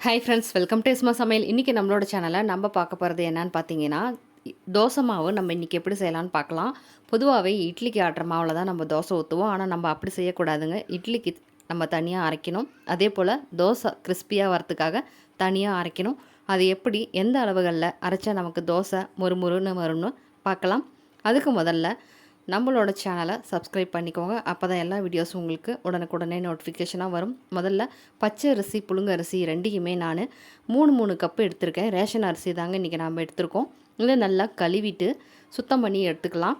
Hi friends, welcome to எஸ்மா சமையல். இன்றைக்கி நம்மளோட சேனலில் நம்ம பார்க்க போகிறது என்னன்னு பார்த்தீங்கன்னா, தோசை மாவு நம்ம இன்றைக்கி எப்படி செய்யலான்னு பார்க்கலாம். பொதுவாகவே இட்லிக்கு ஆட்டுற மாவில் தான் நம்ம தோசை ஊற்றுவோம். ஆனால் நம்ம அப்படி செய்யக்கூடாதுங்க. இட்லிக்கு நம்ம தனியாக அரைக்கணும். அதே போல் தோசை கிறிஸ்பியாக வரத்துக்காக தனியாக அரைக்கணும். அது எப்படி எந்த அளவுகளில் அரைச்சா நமக்கு தோசை மொறுமொறுன்னு வரும்னு பார்க்கலாம். அதுக்கு முதல்ல நம்மளோட சேனலை சப்ஸ்கிரைப் பண்ணிக்கோங்க. அப்போ தான் எல்லா வீடியோஸும் உங்களுக்கு உடனுக்குடனே நோட்டிஃபிகேஷனாக வரும். முதல்ல பச்சை அரிசி புழுங்க அரிசி ரெண்டையுமே நான் 3 கப்பு எடுத்திருக்கேன். ரேஷன் அரிசி தாங்க இன்றைக்கி நம்ம எடுத்திருக்கோம். இதை நல்லா கழுவிட்டு சுத்தம் பண்ணி எடுத்துக்கலாம்.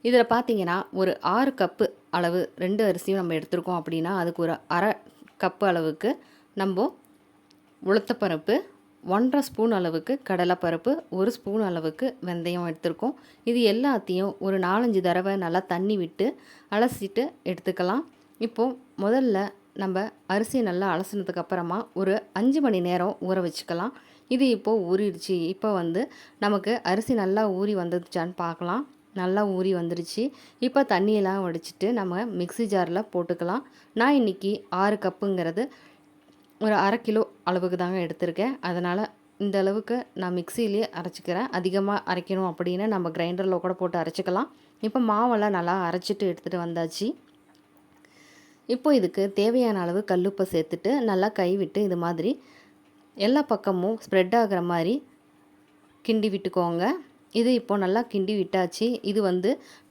இதில் பார்த்தீங்கன்னா ஒரு 6 கப்பு அளவு 2 அரிசியும் நம்ம எடுத்திருக்கோம் அப்படின்னா அதுக்கு ஒரு அரை கப்பு அளவுக்கு நம்ம உளுத்தப்பருப்பு, 1½ ஸ்பூன் அளவுக்கு கடலைப்பருப்பு, 1 ஸ்பூன் அளவுக்கு வெந்தயம் எடுத்திருக்கோம். இது எல்லாத்தையும் ஒரு 4-5 தடவை நல்லா தண்ணி விட்டு அலசிட்டு எடுத்துக்கலாம். இப்போது முதல்ல நம்ம அரிசி நல்லா அலசினதுக்கப்புறமா ஒரு 5 மணி நேரம் ஊற வச்சுக்கலாம். இது இப்போது ஊறிடுச்சு. இப்போ நமக்கு அரிசி நல்லா ஊறி வந்துடுச்சான்னு பார்க்கலாம். நல்லா ஊறி வந்துடுச்சு. இப்போ தண்ணியெல்லாம் வடிச்சிட்டு நம்ம மிக்ஸி ஜாரில் போட்டுக்கலாம். நான் இன்றைக்கி 6 கப்புங்கிறது ஒரு அரை கிலோ அளவுக்கு தாங்க எடுத்திருக்கேன். அதனால் இந்த அளவுக்கு நான் மிக்சியிலே அரைச்சிக்கிறேன். அதிகமாக அரைக்கணும் அப்படின்னு நம்ம கிரைண்டரில் கூட போட்டு அரைச்சிக்கலாம். இப்போ மாவெல்லாம் நல்லா அரைச்சிட்டு எடுத்துகிட்டு வந்தாச்சு. இப்போ இதுக்கு தேவையான அளவு கல்லுப்பை சேர்த்துட்டு நல்லா கைவிட்டு இது மாதிரி எல்லா பக்கமும் ஸ்ப்ரெட் ஆகிற மாதிரி கிண்டி விட்டுக்கோங்க. இது இப்போ நல்லா கிண்டி விட்டாச்சு. இது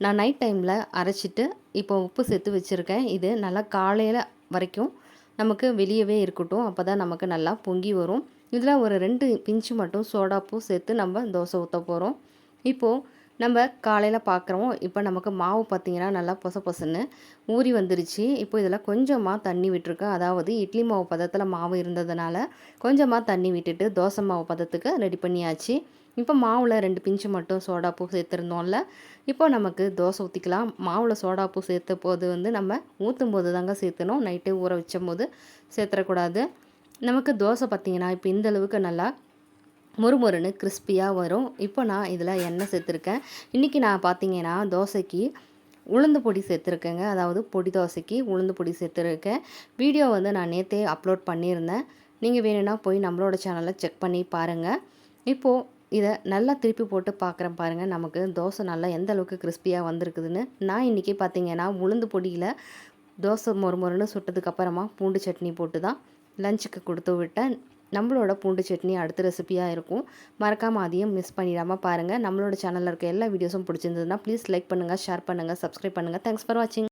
நான் நைட் டைமில் அரைச்சிட்டு இப்போ உப்பு சேர்த்து வச்சுருக்கேன். இது நல்லா காலையில் வரைக்கும் நமக்கு வெளியவே இருக்கட்டும். அப்போ தான் நமக்கு நல்லா பொங்கி வரும். இதில் ஒரு 2 பிஞ்சு மட்டும் சோடாப்பூ சேர்த்து நம்ம தோசை ஊற்ற போகிறோம். இப்போது நம்ம காலையில் பார்க்குறோம். இப்போ நமக்கு மாவு பார்த்திங்கன்னா நல்லா பொசன்னு ஊறி வந்துருச்சு. இப்போ இதில் கொஞ்சமாக தண்ணி விட்டுருக்கேன். அதாவது இட்லி மாவு பதத்தில் மாவு இருந்ததுனால கொஞ்சமாக தண்ணி விட்டுட்டு தோசை மாவு பதத்துக்கு ரெடி பண்ணியாச்சு. இப்போ மாவில் 2 பிஞ்சு மட்டும் சோடாப்பூ சேர்த்துருந்தோம்ல. இப்போ நமக்கு தோசை ஊற்றிக்கலாம். மாவில் சோடாப்பூ சேர்த்த போது நம்ம ஊற்றும் போது தாங்க சேர்த்தணும். நைட்டே ஊற வச்சும் போது சேர்த்துடக்கூடாது. நமக்கு தோசை பார்த்திங்கன்னா இப்போ இந்த அளவுக்கு நல்லா மொறுமொறுன்னு கிறிஸ்பியாக வரும். இப்போ நான் இதில் எண்ணெய் சேர்த்துருக்கேன். இன்றைக்கி நான் பார்த்திங்கன்னா தோசைக்கு உளுந்து பொடி சேர்த்துருக்கேங்க. அதாவது பொடி தோசைக்கு உளுந்து பொடி சேர்த்துருக்கேன். வீடியோ நான் நேற்றே அப்லோட் பண்ணியிருந்தேன். நீங்கள் வேணும்னா போய் நம்மளோட சேனலை செக் பண்ணி பாருங்கள். இப்போது இதை நல்லா திருப்பி போட்டு பார்க்குறேன் பாருங்கள். நமக்கு தோசை நல்லா எந்த அளவுக்கு கிறிஸ்பியாக வந்திருக்குதுன்னு. நான் இன்றைக்கி பார்த்திங்கன்னா உளுந்து பொடியில் தோசை மொறுமொறுன்னு சுட்டதுக்கப்புறமா பூண்டு சட்னி போட்டு தான் லஞ்சுக்கு கொடுத்து விட்டேன். நம்மளோட பூண்டு சட்னி அடுத்த ரெசிபியாக இருக்கும். மறக்காமல் அதையும் மிஸ் பண்ணிடாமல் பாருங்கள். நம்மளோட சேனலில் இருக்க எல்லா வீடியோஸும் பிடிச்சிருந்ததுன்னா ப்ளீஸ் லைக் பண்ணுங்கள், ஷேர் பண்ணுங்கள், சப்ஸ்கிரைப் பண்ணுங்கள். தேங்க்ஸ் ஃபார் வாட்சிங்.